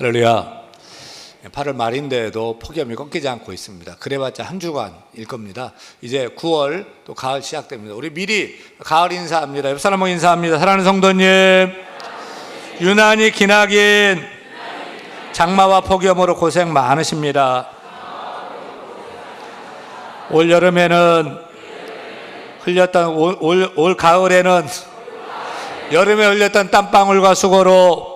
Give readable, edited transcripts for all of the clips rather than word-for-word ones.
할렐루야. 8월 말인데도 폭염이 꺾이지 않고 있습니다. 그래봤자 한 주간일 겁니다. 이제 9월 또 가을 시작됩니다. 우리 미리 가을 인사합니다. 옆 사람하고 인사합니다. 사랑하는 성도님, 유난히 기나긴 장마와 폭염으로 고생 많으십니다. 올 여름에는 흘렸던 올 가을에는 여름에 흘렸던 땀방울과 수고로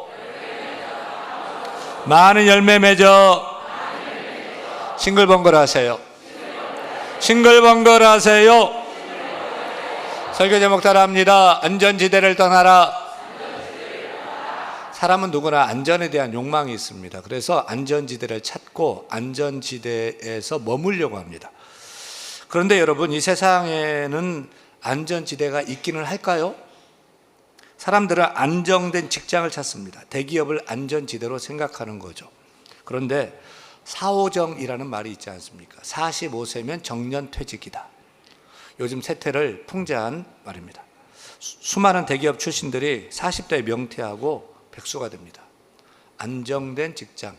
많은 열매 맺어 싱글벙글하세요. 싱글벙글하세요. 설교 제목 따라합니다. 안전지대를 떠나라. 사람은 누구나 안전에 대한 욕망이 있습니다. 그래서 안전지대를 찾고 안전지대에서 머물려고 합니다. 그런데 여러분, 이 세상에는 안전지대가 있기는 할까요? 사람들은 안정된 직장을 찾습니다. 대기업을 안전지대로 생각하는 거죠. 그런데 사오정이라는 말이 있지 않습니까? 45세면 정년퇴직이다. 요즘 세태를 풍자한 말입니다. 수많은 대기업 출신들이 40대에 명퇴하고 백수가 됩니다. 안정된 직장,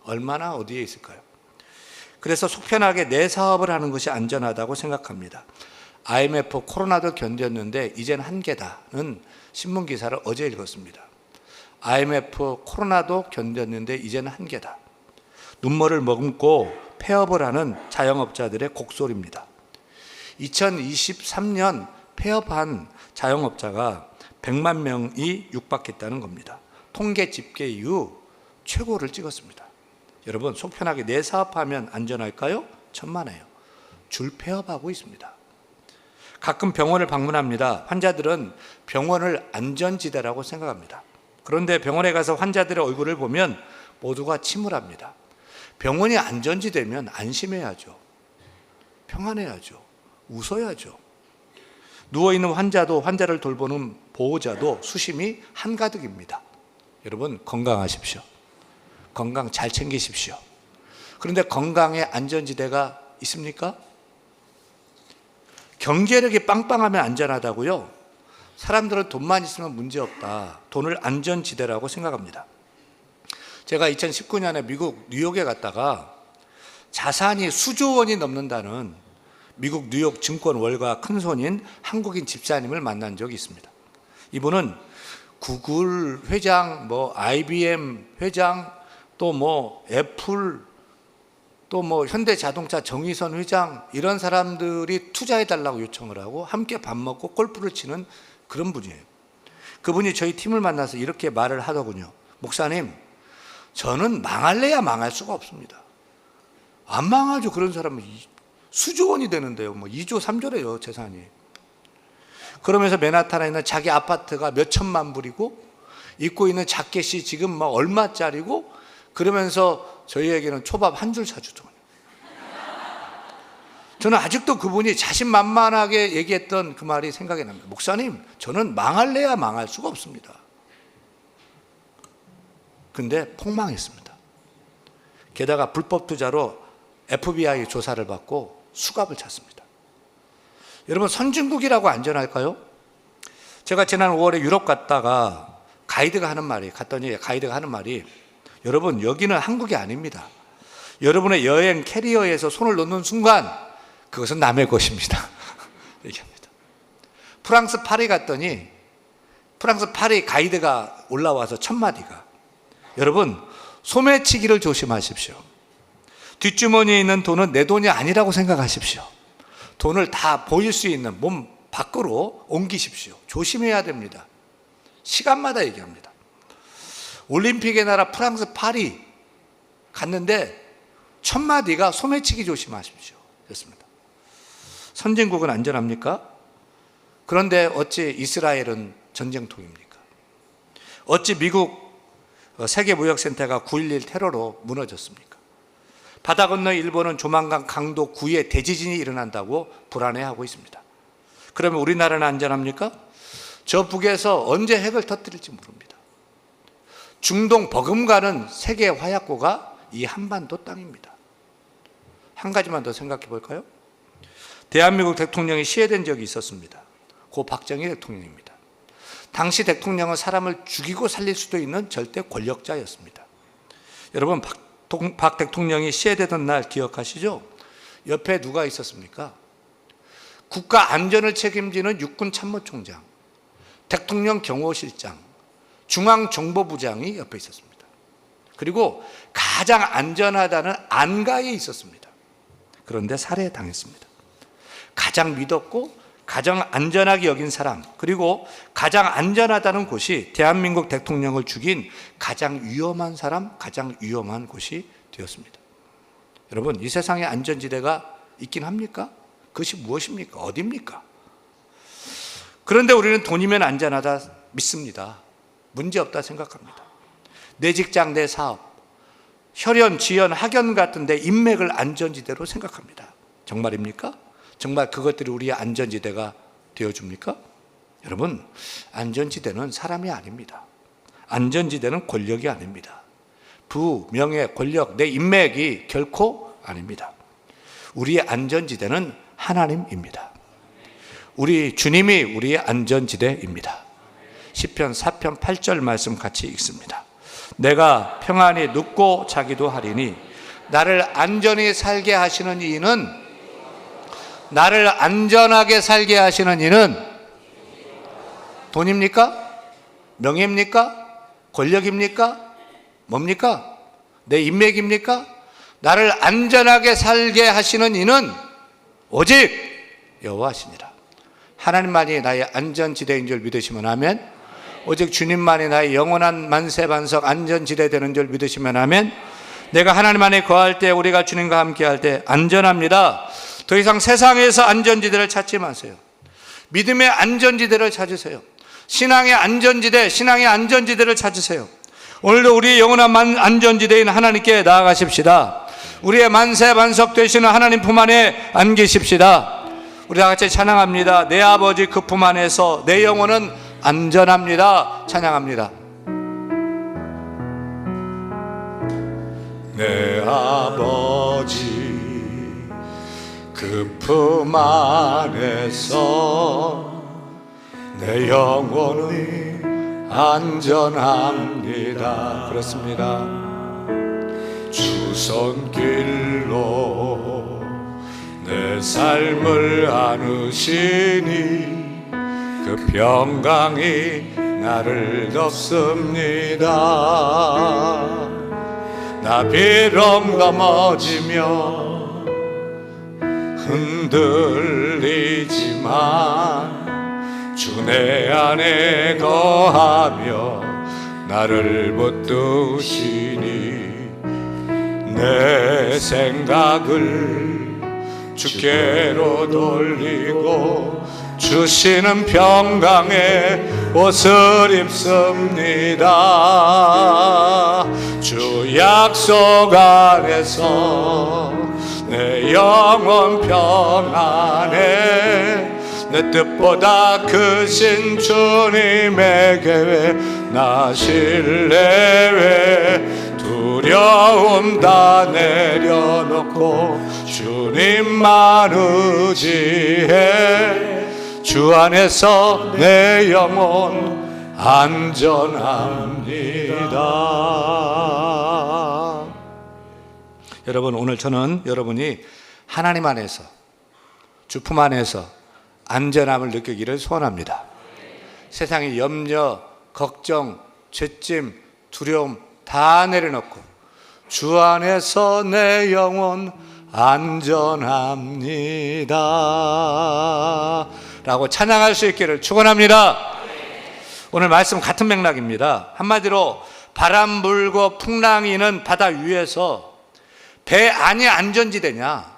얼마나 어디에 있을까요? 그래서 속편하게 내 사업을 하는 것이 안전하다고 생각합니다. IMF 코로나도 견뎠는데 이젠 한계다는 신문기사를 어제 읽었습니다. IMF 코로나도 견뎠는데 이제는 한계다. 눈물을 머금고 폐업을 하는 자영업자들의 곡소리입니다. 2023년 폐업한 자영업자가 100만 명이 육박했다는 겁니다. 통계 집계 이후 최고를 찍었습니다. 여러분, 속편하게 내 사업하면 안전할까요? 천만에요. 줄 폐업하고 있습니다. 가끔 병원을 방문합니다. 환자들은 병원을 안전지대라고 생각합니다. 그런데 병원에 가서 환자들의 얼굴을 보면 모두가 침울합니다. 병원이 안전지대면 안심해야죠. 평안해야죠. 웃어야죠. 누워있는 환자도, 환자를 돌보는 보호자도 수심이 한가득입니다. 여러분, 건강하십시오. 건강 잘 챙기십시오. 그런데 건강에 안전지대가 있습니까? 경제력이 빵빵하면 안전하다고요? 사람들은 돈만 있으면 문제없다. 돈을 안전지대라고 생각합니다. 제가 2019년에 미국 뉴욕에 갔다가 자산이 수조 원이 넘는다는 미국 뉴욕 증권 월가 큰손인 한국인 집사님을 만난 적이 있습니다. 이분은 구글 회장, IBM 회장, 또 애플, 또 현대자동차 정의선 회장, 이런 사람들이 투자해달라고 요청을 하고 함께 밥 먹고 골프를 치는 그런 분이에요. 그분이 저희 팀을 만나서 이렇게 말을 하더군요. 목사님, 저는 망할래야 망할 수가 없습니다. 안 망하죠. 그런 사람은 수조 원이 되는데요. 2조, 3조래요, 재산이. 그러면서 맨하탄에 있는 자기 아파트가 몇 천만 불이고 입고 있는 자켓이 지금 얼마짜리고, 그러면서 저희에게는 초밥 한 줄 사주더군요. 저는 아직도 그분이 자신만만하게 얘기했던 그 말이 생각이 납니다. 목사님, 저는 망할래야 망할 수가 없습니다. 근데 폭망했습니다. 게다가 불법 투자로 FBI 조사를 받고 수갑을 찼습니다. 여러분, 선진국이라고 안전할까요? 제가 지난 5월에 유럽 갔다가 가이드가 하는 말이 여러분, 여기는 한국이 아닙니다. 여러분의 여행 캐리어에서 손을 놓는 순간 그것은 남의 것입니다. 얘기합니다. 프랑스 파리 갔더니 프랑스 파리 가이드가 올라와서 첫 마디가, 여러분, 소매치기를 조심하십시오. 뒷주머니에 있는 돈은 내 돈이 아니라고 생각하십시오. 돈을 다 보일 수 있는 몸 밖으로 옮기십시오. 조심해야 됩니다. 시간마다 얘기합니다. 올림픽의 나라 프랑스 파리 갔는데 첫 마디가 소매치기 조심하십시오 였습니다. 선진국은 안전합니까? 그런데 어찌 이스라엘은 전쟁통입니까? 어찌 미국 세계무역센터가 9.11 테러로 무너졌습니까? 바다 건너 일본은 조만간 강도 9의 대지진이 일어난다고 불안해하고 있습니다. 그러면 우리나라는 안전합니까? 저 북에서 언제 핵을 터뜨릴지 모릅니다. 중동 버금가는 세계 화약고가 이 한반도 땅입니다. 한 가지만 더 생각해 볼까요? 대한민국 대통령이 시해된 적이 있었습니다. 고 박정희 대통령입니다. 당시 대통령은 사람을 죽이고 살릴 수도 있는 절대 권력자였습니다. 여러분 박 대통령이 시해되던 날 기억하시죠? 옆에 누가 있었습니까? 국가 안전을 책임지는 육군 참모총장, 대통령 경호실장, 중앙정보부장이 옆에 있었습니다. 그리고 가장 안전하다는 안가에 있었습니다. 그런데 살해당했습니다. 가장 믿었고 가장 안전하게 여긴 사람, 그리고 가장 안전하다는 곳이 대한민국 대통령을 죽인 가장 위험한 사람, 가장 위험한 곳이 되었습니다. 여러분, 이 세상에 안전지대가 있긴 합니까? 그것이 무엇입니까? 어디입니까? 그런데 우리는 돈이면 안전하다 믿습니다. 문제없다 생각합니다. 내 직장, 내 사업, 혈연, 지연, 학연 같은 데 인맥을 안전지대로 생각합니다. 정말입니까? 정말 그것들이 우리의 안전지대가 되어줍니까? 여러분, 안전지대는 사람이 아닙니다. 안전지대는 권력이 아닙니다. 부, 명예, 권력, 내 인맥이 결코 아닙니다. 우리의 안전지대는 하나님입니다. 우리 주님이 우리의 안전지대입니다. 시편 4편 8절 말씀 같이 읽습니다. 내가 평안히 눕고 자기도 하리니 나를 안전히 살게 하시는 이는, 나를 안전하게 살게 하시는 이는 돈입니까? 명예입니까? 권력입니까? 뭡니까? 내 인맥입니까? 나를 안전하게 살게 하시는 이는 오직 여호와시니라. 하나님만이 나의 안전지대인 줄 믿으시면 아멘. 오직 주님만이 나의 영원한 만세반석 안전지대 되는 줄 믿으시면 아멘. 내가 하나님 안에 거할 때, 우리가 주님과 함께 할 때 안전합니다. 더 이상 세상에서 안전지대를 찾지 마세요. 믿음의 안전지대를 찾으세요. 신앙의 안전지대, 신앙의 안전지대를 찾으세요. 오늘도 우리의 영원한 안전지대인 하나님께 나아가십시다. 우리의 만세반석 되시는 하나님 품 안에 안기십시다. 우리 다 같이 찬양합니다. 내 아버지 그 품 안에서 내 영혼은 안전합니다. 찬양합니다. 내 아버지 그 품 안에서 내 영혼은 안전합니다. 그렇습니다. 주 손길로 내 삶을 안으시니 그 평강이 나를 덮습니다. 나 비록 넘어지며 흔들리지만 주 내 안에 거하며 나를 붙드시니 내 생각을 주께로 돌리고 주시는 평강의 옷을 입습니다. 주 약속 안에서 내 영혼 평안해 내 뜻보다 크신 주님의 계획 나 신뢰해 두려움 다 내려놓고 주님만 의지해 주 안에서 내 영혼 안전합니다. 여러분, 오늘 저는 여러분이 하나님 안에서, 주품 안에서 안전함을 느끼기를 소원합니다. 세상의 염려, 걱정, 죄짐, 두려움 다 내려놓고 주 안에서 내 영혼 안전합니다 라고 찬양할 수 있기를 축원합니다. 오늘 말씀 같은 맥락입니다. 한마디로 바람 불고 풍랑이는 바다 위에서 배 안이 안전지대냐,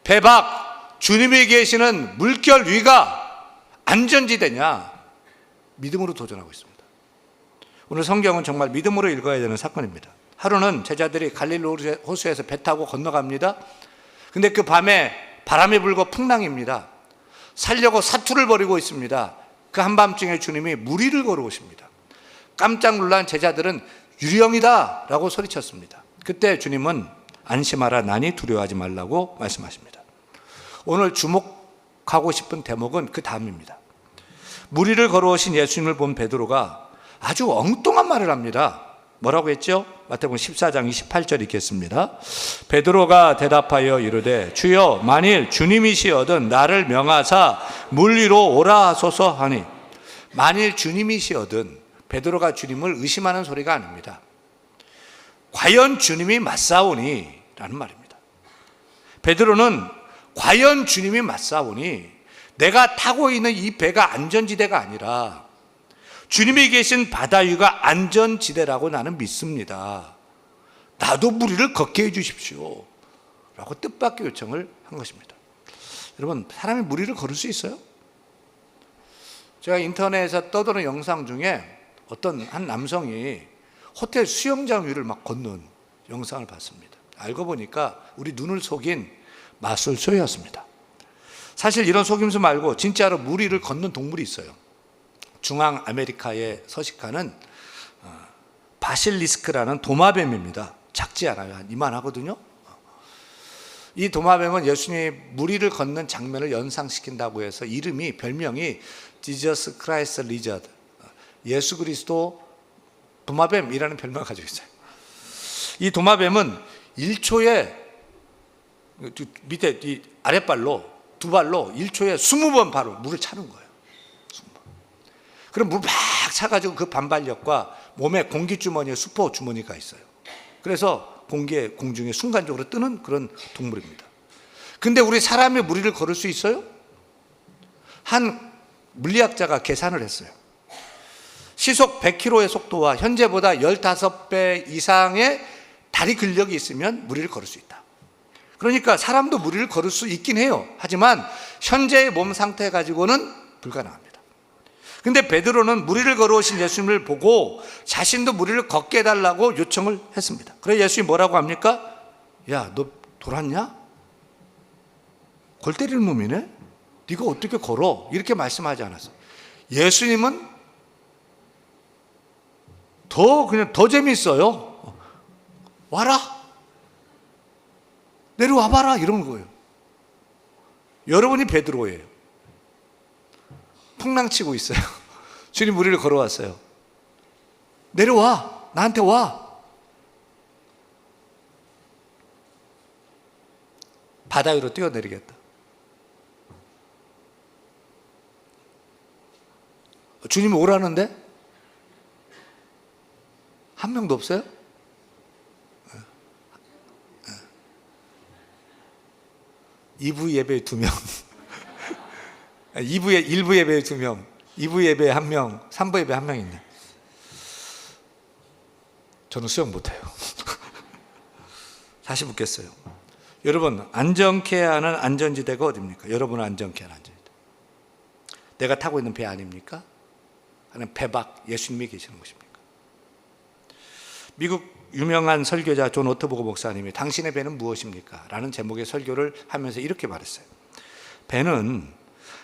배 밖 주님이 계시는 물결 위가 안전지대냐, 믿음으로 도전하고 있습니다. 오늘 성경은 정말 믿음으로 읽어야 되는 사건입니다. 하루는 제자들이 갈릴리 호수에서 배 타고 건너갑니다. 근데 그 밤에 바람이 불고 풍랑입니다. 살려고 사투를 벌이고 있습니다. 그 한밤중에 주님이 물 위를 걸어오십니다. 깜짝 놀란 제자들은 유령이다 라고 소리쳤습니다. 그때 주님은 안심하라, 나니 두려워하지 말라고 말씀하십니다. 오늘 주목하고 싶은 대목은 그 다음입니다. 물 위를 걸어오신 예수님을 본 베드로가 아주 엉뚱한 말을 합니다. 뭐라고 했죠? 마태복음 14장 28절 읽겠습니다. 베드로가 대답하여 이르되 주여 만일 주님이시여든 나를 명하사 물 위로 오라 하소서 하니, 만일 주님이시여든, 베드로가 주님을 의심하는 소리가 아닙니다. 과연 주님이 맞사오니 라는 말입니다. 베드로는 과연 주님이 맞사오니, 내가 타고 있는 이 배가 안전지대가 아니라 주님이 계신 바다 위가 안전지대라고 나는 믿습니다. 나도 물 위를 걷게 해 주십시오 라고 뜻밖의 요청을 한 것입니다. 여러분, 사람이 물 위를 걸을 수 있어요? 제가 인터넷에서 떠도는 영상 중에 어떤 한 남성이 호텔 수영장 위를 막 걷는 영상을 봤습니다. 알고 보니까 우리 눈을 속인 마술소였습니다. 사실 이런 속임수 말고 진짜로 물 위를 걷는 동물이 있어요. 중앙 아메리카에 서식하는 바실리스크라는 도마뱀입니다. 작지 않아요. 한 이만하거든요. 이 도마뱀은 예수님이 물 위를 걷는 장면을 연상시킨다고 해서 이름이, 별명이 지저스 크라이스트 리저드, 예수 그리스도 도마뱀이라는 별명을 가지고 있어요. 이 도마뱀은 1초에 밑에 이 아랫발로, 두 발로 1초에 20번 바로 물을 차는 거예요. 20번. 그럼 물 막 차가지고 그 반발력과 몸에 공기주머니에 수포 주머니가 있어요. 그래서 공중에 순간적으로 뜨는 그런 동물입니다. 근데 우리 사람이 물 위를 걸을 수 있어요? 한 물리학자가 계산을 했어요. 시속 100km의 속도와 현재보다 15배 이상의 다리 근력이 있으면 물 위를 걸을 수 있다. 그러니까 사람도 물 위를 걸을 수 있긴 해요. 하지만 현재의 몸 상태 가지고는 불가능합니다. 근데 베드로는 물 위를 걸어오신 예수님을 보고 자신도 물 위를 걷게 해달라고 요청을 했습니다. 그래서 예수님이 뭐라고 합니까? 야, 너 돌았냐? 골 때리는 놈이네? 네가 어떻게 걸어? 이렇게 말씀하지 않았어요. 예수님은 더 재밌어요. 와라, 내려와봐라, 이런 거예요. 여러분이 베드로예요. 풍랑치고 있어요. 주님 물 위를 걸어왔어요. 내려와, 나한테 와. 바다 위로 뛰어내리겠다. 주님이 오라는데 한 명도 없어요? 2부 예배에 2명, 1부 예배에 2명, 2부 예배에 1명, 3부 예배에 1명 있네. 저는 수영 못해요. 다시 묻겠어요. 여러분, 안전케 하는 안전지대가 어디입니까? 여러분은 안전케 하는 안전지대. 내가 타고 있는 배 아닙니까? 아니면 배 밖 예수님이 계시는 곳입니까? 미국 유명한 설교자 존 오트보거 목사님이 당신의 배는 무엇입니까? 라는 제목의 설교를 하면서 이렇게 말했어요. 배는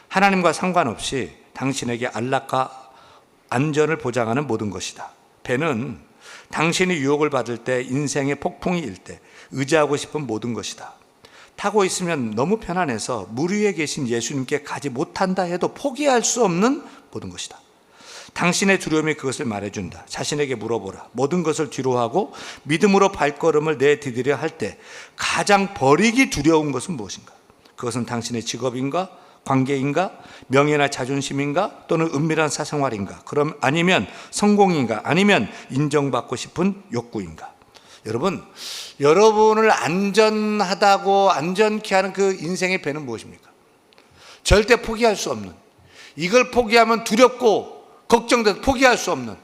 하나님과 상관없이 당신에게 안락과 안전을 보장하는 모든 것이다. 배는 당신이 유혹을 받을 때, 인생의 폭풍이 일 때 의지하고 싶은 모든 것이다. 타고 있으면 너무 편안해서 물 위에 계신 예수님께 가지 못한다 해도 포기할 수 없는 모든 것이다. 당신의 두려움이 그것을 말해준다. 자신에게 물어보라. 모든 것을 뒤로하고 믿음으로 발걸음을 내디디려 할 때 가장 버리기 두려운 것은 무엇인가? 그것은 당신의 직업인가? 관계인가? 명예나 자존심인가? 또는 은밀한 사생활인가? 그럼 아니면 성공인가? 아니면 인정받고 싶은 욕구인가? 여러분, 여러분을 안전하다고 안전케 하는 그 인생의 배는 무엇입니까? 절대 포기할 수 없는, 이걸 포기하면 두렵고 걱정돼서 포기할 수 없는,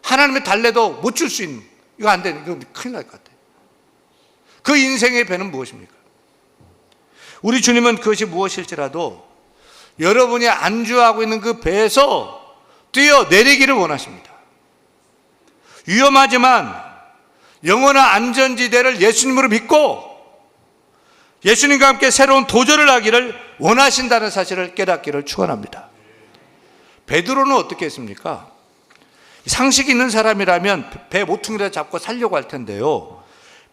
하나님의 달래도 못 줄 수 있는, 이거 안 되는, 이거 큰일 날 것 같아요. 그 인생의 배는 무엇입니까? 우리 주님은 그것이 무엇일지라도 여러분이 안주하고 있는 그 배에서 뛰어내리기를 원하십니다. 위험하지만 영원한 안전지대를 예수님으로 믿고 예수님과 함께 새로운 도전을 하기를 원하신다는 사실을 깨닫기를 축원합니다. 베드로는 어떻게 했습니까? 상식이 있는 사람이라면 배 모퉁이라도 잡고 살려고 할 텐데요.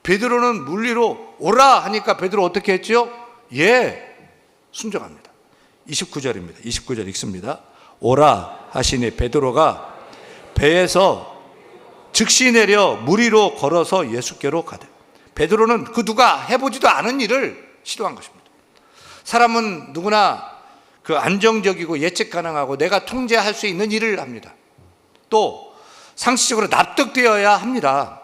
베드로는 물 위로 오라 하니까 베드로 어떻게 했죠? 예, 순종합니다. 29절입니다. 29절 읽습니다. 오라 하시니 베드로가 배에서 즉시 내려 물 위로 걸어서 예수께로 가되 베드로는 그 누가 해보지도 않은 일을 시도한 것입니다. 사람은 누구나 그 안정적이고 예측 가능하고 내가 통제할 수 있는 일을 합니다. 또 상식적으로 납득되어야 합니다.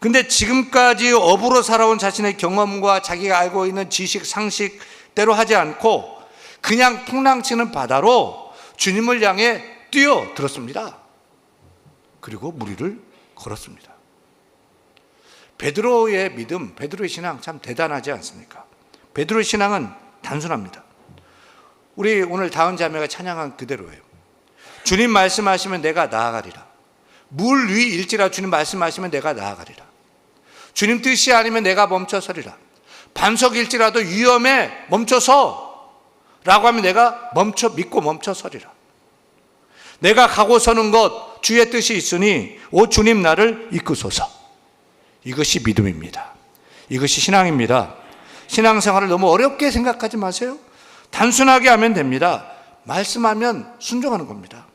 근데 지금까지 업으로 살아온 자신의 경험과 자기가 알고 있는 지식, 상식대로 하지 않고 그냥 풍랑치는 바다로 주님을 향해 뛰어들었습니다. 그리고 물 위를 걸었습니다. 베드로의 믿음, 베드로의 신앙 참 대단하지 않습니까? 베드로의 신앙은 단순합니다. 우리 오늘 다은 자매가 찬양한 그대로예요. 주님 말씀하시면 내가 나아가리라. 물 위일지라 주님 말씀하시면 내가 나아가리라. 주님 뜻이 아니면 내가 멈춰서리라. 반석일지라도 위험에 멈춰서 라고 하면 내가 믿고 멈춰서리라. 내가 가고 서는 것 주의 뜻이 있으니 오 주님 나를 이끄소서. 이것이 믿음입니다. 이것이 신앙입니다. 신앙생활을 너무 어렵게 생각하지 마세요. 단순하게 하면 됩니다. 말씀하면 순종하는 겁니다.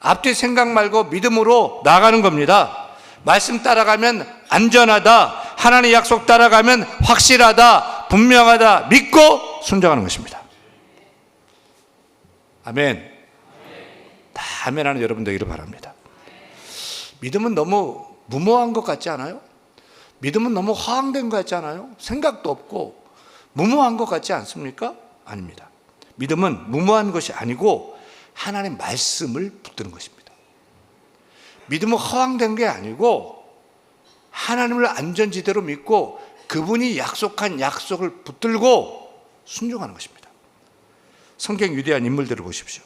앞뒤 생각 말고 믿음으로 나가는 겁니다. 말씀 따라가면 안전하다. 하나님의 약속 따라가면 확실하다. 분명하다. 믿고 순종하는 것입니다. 아멘. 다 아멘하는 여러분 되기를 바랍니다. 믿음은 너무 무모한 것 같지 않아요? 믿음은 너무 허황된 것 같지 않아요? 생각도 없고 무모한 것 같지 않습니까? 아닙니다. 믿음은 무모한 것이 아니고 하나님의 말씀을 붙드는 것입니다. 믿음은 허황된 게 아니고 하나님을 안전지대로 믿고 그분이 약속한 약속을 붙들고 순종하는 것입니다. 성경 위대한 인물들을 보십시오.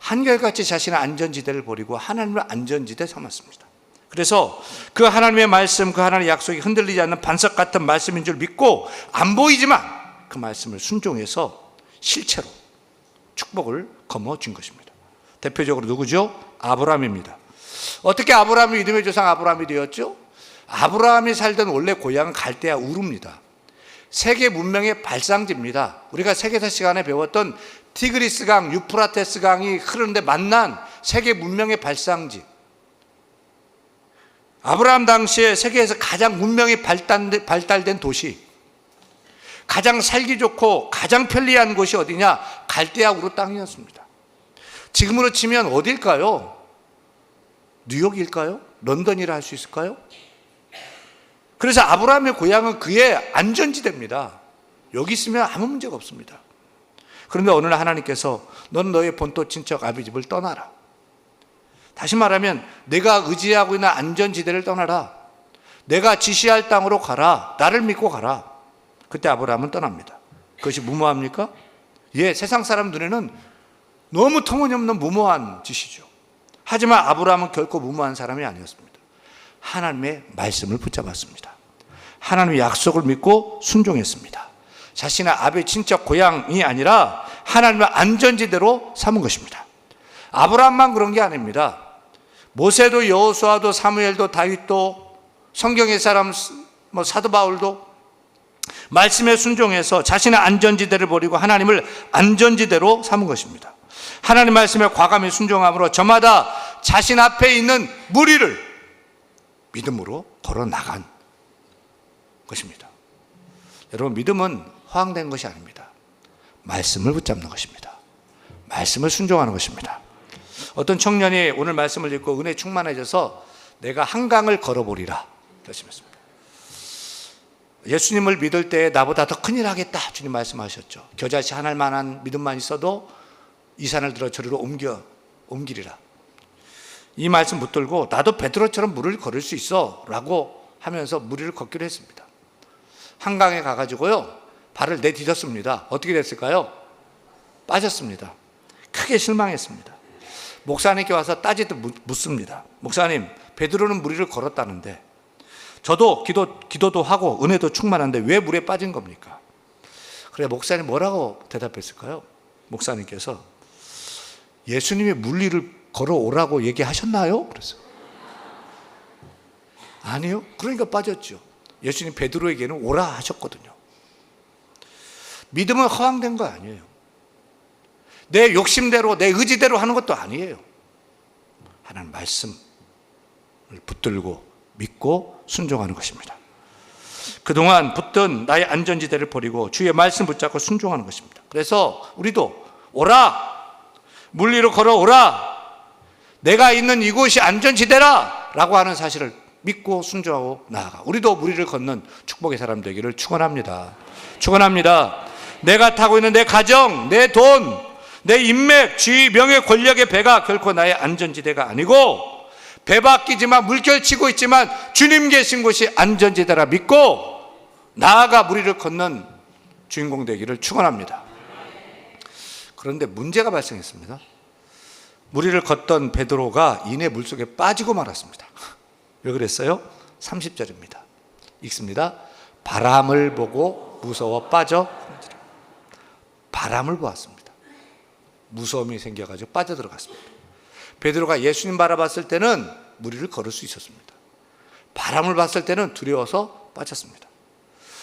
한결같이 자신의 안전지대를 버리고 하나님을 안전지대 삼았습니다. 그래서 그 하나님의 말씀, 그 하나님의 약속이 흔들리지 않는 반석 같은 말씀인 줄 믿고 안 보이지만 그 말씀을 순종해서 실체로 축복을 거머쥔 것입니다. 대표적으로 누구죠? 아브라함입니다. 어떻게 아브라함이 믿음의 조상 아브라함이 되었죠? 아브라함이 살던 원래 고향은 갈대아 우르입니다. 세계 문명의 발상지입니다. 우리가 세계사 시간에 배웠던 티그리스강, 유프라테스 강이 흐르는데 만난 세계 문명의 발상지. 아브라함 당시에 세계에서 가장 문명이 발달된 도시, 가장 살기 좋고 가장 편리한 곳이 어디냐? 갈대아 우르 땅이었습니다. 지금으로 치면 어딜까요? 뉴욕일까요? 런던이라 할 수 있을까요? 그래서 아브라함의 고향은 그의 안전지대입니다. 여기 있으면 아무 문제가 없습니다. 그런데 어느 날 하나님께서 넌 너의 본토 친척 아비 집을 떠나라. 다시 말하면 내가 의지하고 있는 안전지대를 떠나라. 내가 지시할 땅으로 가라. 나를 믿고 가라. 그때 아브라함은 떠납니다. 그것이 무모합니까? 예, 세상 사람 눈에는 너무 터무니없는 무모한 짓이죠. 하지만 아브라함은 결코 무모한 사람이 아니었습니다. 하나님의 말씀을 붙잡았습니다. 하나님의 약속을 믿고 순종했습니다. 자신의 아비 친척 고향이 아니라 하나님의 안전지대로 삼은 것입니다. 아브라함만 그런 게 아닙니다. 모세도 여호수아도 사무엘도 다윗도 성경의 사람 사도 바울도 말씀에 순종해서 자신의 안전지대를 버리고 하나님을 안전지대로 삼은 것입니다. 하나님 말씀에 과감히 순종함으로 저마다 자신 앞에 있는 무리를 믿음으로 걸어 나간 것입니다. 여러분, 믿음은 허황된 것이 아닙니다. 말씀을 붙잡는 것입니다. 말씀을 순종하는 것입니다. 어떤 청년이 오늘 말씀을 읽고 은혜 충만해져서 내가 한강을 걸어보리라 결심했습니다. 예수님을 믿을 때 나보다 더 큰일 하겠다 주님 말씀하셨죠. 겨자씨 하나일 만한 믿음만 있어도 이 산을 들어 저리로 옮기리라. 이 말씀 붙들고 나도 베드로처럼 물을 걸을 수 있어 라고 하면서 무리를 걷기로 했습니다. 한강에 가가지고요 발을 내디뎠습니다. 어떻게 됐을까요? 빠졌습니다. 크게 실망했습니다. 목사님께 와서 따지듯 묻습니다. 목사님, 베드로는 무리를 걸었다는데 저도 기도도 하고 은혜도 충만한데 왜 물에 빠진 겁니까? 그래, 목사님 뭐라고 대답했을까요? 목사님께서 예수님이 물 위를 걸어오라고 얘기하셨나요? 그래서 아니요. 그러니까 빠졌죠. 예수님 베드로에게는 오라 하셨거든요. 믿음은 허황된 거 아니에요. 내 욕심대로 내 의지대로 하는 것도 아니에요. 하나님 말씀을 붙들고 믿고 순종하는 것입니다. 그동안 붙든 나의 안전지대를 버리고 주의 말씀 붙잡고 순종하는 것입니다. 그래서 우리도 오라, 물 위로 걸어오라, 내가 있는 이곳이 안전지대라 라고 하는 사실을 믿고 순종하고 나아가 우리도 물 위를 걷는 축복의 사람 되기를 축원합니다. 축원합니다. 내가 타고 있는 내 가정, 내 돈, 내 인맥, 지위, 명예, 권력의 배가 결코 나의 안전지대가 아니고 배 바뀌지만 물결치고 있지만 주님 계신 곳이 안전지대라 믿고 나아가 물 위를 걷는 주인공 되기를 축원합니다. 그런데 문제가 발생했습니다. 물 위를 걷던 베드로가 이내 물속에 빠지고 말았습니다. 왜 그랬어요? 30절입니다. 읽습니다. 바람을 보고 무서워 빠져. 바람을 보았습니다. 무서움이 생겨가지고 빠져들어갔습니다. 베드로가 예수님 바라봤을 때는 물 위를 걸을 수 있었습니다. 바람을 봤을 때는 두려워서 빠졌습니다.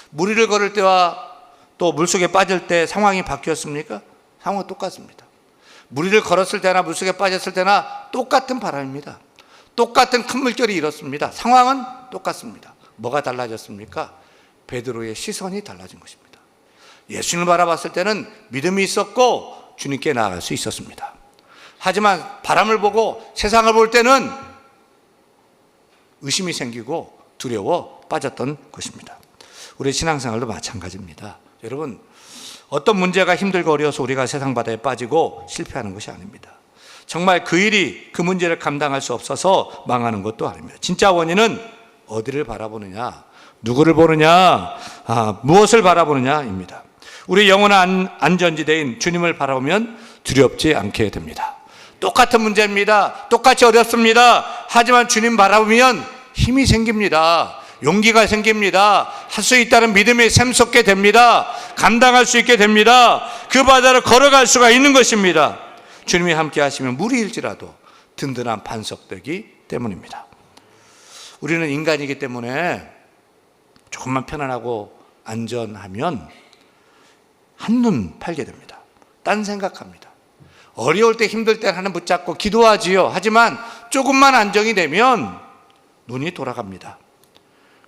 물 위를 걸을 때와 또 물속에 빠질 때 상황이 바뀌었습니까? 상황은 똑같습니다. 물 위를 걸었을 때나 물속에 빠졌을 때나 똑같은 바람입니다. 똑같은 큰 물결이 일었습니다. 상황은 똑같습니다. 뭐가 달라졌습니까? 베드로의 시선이 달라진 것입니다. 예수님을 바라봤을 때는 믿음이 있었고 주님께 나아갈 수 있었습니다. 하지만 바람을 보고 세상을 볼 때는 의심이 생기고 두려워 빠졌던 것입니다. 우리 신앙생활도 마찬가지입니다. 여러분, 어떤 문제가 힘들고 어려워서 우리가 세상 바다에 빠지고 실패하는 것이 아닙니다. 정말 그 일이 그 문제를 감당할 수 없어서 망하는 것도 아닙니다. 진짜 원인은 어디를 바라보느냐, 누구를 보느냐, 무엇을 바라보느냐입니다. 우리 영원한 안전지대인 주님을 바라보면 두렵지 않게 됩니다. 똑같은 문제입니다. 똑같이 어렵습니다. 하지만 주님 바라보면 힘이 생깁니다. 용기가 생깁니다. 할 수 있다는 믿음이 샘솟게 됩니다. 감당할 수 있게 됩니다. 그 바다를 걸어갈 수가 있는 것입니다. 주님이 함께 하시면 무리일지라도 든든한 반석되기 때문입니다. 우리는 인간이기 때문에 조금만 편안하고 안전하면 한눈 팔게 됩니다. 딴 생각합니다. 어려울 때 힘들 때 하나님 붙잡고 기도하지요. 하지만 조금만 안정이 되면 눈이 돌아갑니다.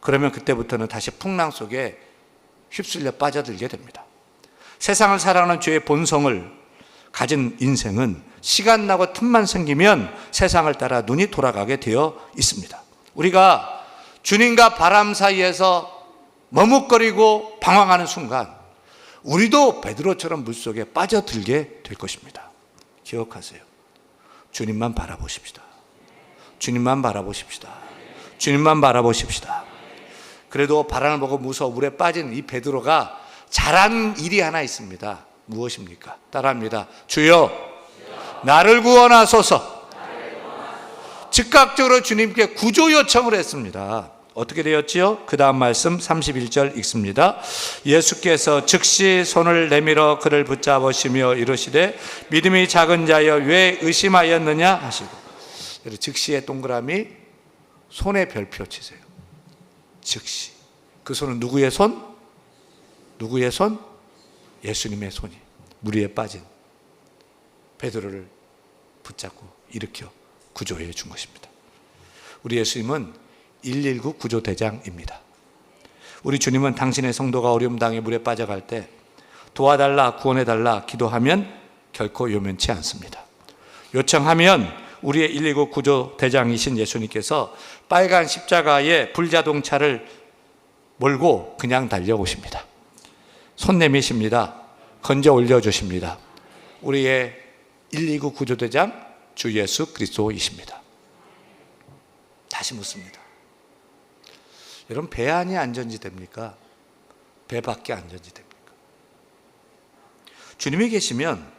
그러면 그때부터는 다시 풍랑 속에 휩쓸려 빠져들게 됩니다. 세상을 살아가는 죄의 본성을 가진 인생은 시간 나고 틈만 생기면 세상을 따라 눈이 돌아가게 되어 있습니다. 우리가 주님과 바람 사이에서 머뭇거리고 방황하는 순간 우리도 베드로처럼 물속에 빠져들게 될 것입니다. 기억하세요. 주님만 바라보십시다. 주님만 바라보십시다. 주님만 바라보십시다. 그래도 바람을 보고 무서워 물에 빠진 이 베드로가 잘한 일이 하나 있습니다. 무엇입니까? 따라합니다. 주여, 나를 구원하소서. 즉각적으로 주님께 구조 요청을 했습니다. 어떻게 되었지요? 그 다음 말씀 31절 읽습니다. 예수께서 즉시 손을 내밀어 그를 붙잡으시며 이르시되 믿음이 작은 자여 왜 의심하였느냐 하시고. 즉시의 동그라미 손에 별표 치세요. 즉시. 그 손은 누구의 손? 누구의 손? 예수님의 손이 물 위에 빠진 베드로를 붙잡고 일으켜 구조해 준 것입니다. 우리 예수님은 119 구조대장입니다. 우리 주님은 당신의 성도가 어려움 당해 물에 빠져갈 때 도와달라, 구원해달라 기도하면 결코 요면치 않습니다. 요청하면 우리의 119 구조대장이신 예수님께서 빨간 십자가에 불자동차를 몰고 그냥 달려오십니다. 손 내미십니다. 건져 올려주십니다. 우리의 119 구조대장 주 예수 그리스도이십니다. 다시 묻습니다. 여러분, 배 안이 안전지대입니까? 배 밖이 안전지대입니까? 주님이 계시면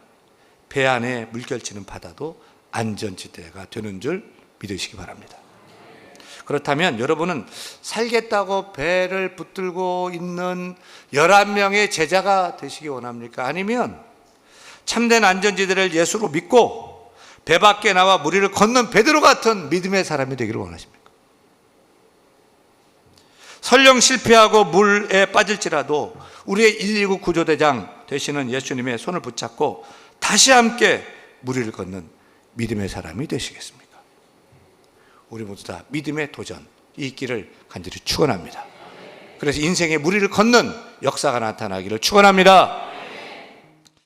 배 안에 물결치는 바다도 안전지대가 되는 줄 믿으시기 바랍니다. 그렇다면 여러분은 살겠다고 배를 붙들고 있는 11명의 제자가 되시기 원합니까? 아니면 참된 안전지대를 예수로 믿고 배 밖에 나와 물 위를 걷는 베드로 같은 믿음의 사람이 되기를 원하십니까? 설령 실패하고 물에 빠질지라도 우리의 119 구조대장 되시는 예수님의 손을 붙잡고 다시 함께 물 위를 걷는 믿음의 사람이 되시겠습니까? 우리 모두 다 믿음의 도전 있기를 간절히 축원합니다. 그래서 인생의 무리를 걷는 역사가 나타나기를 축원합니다.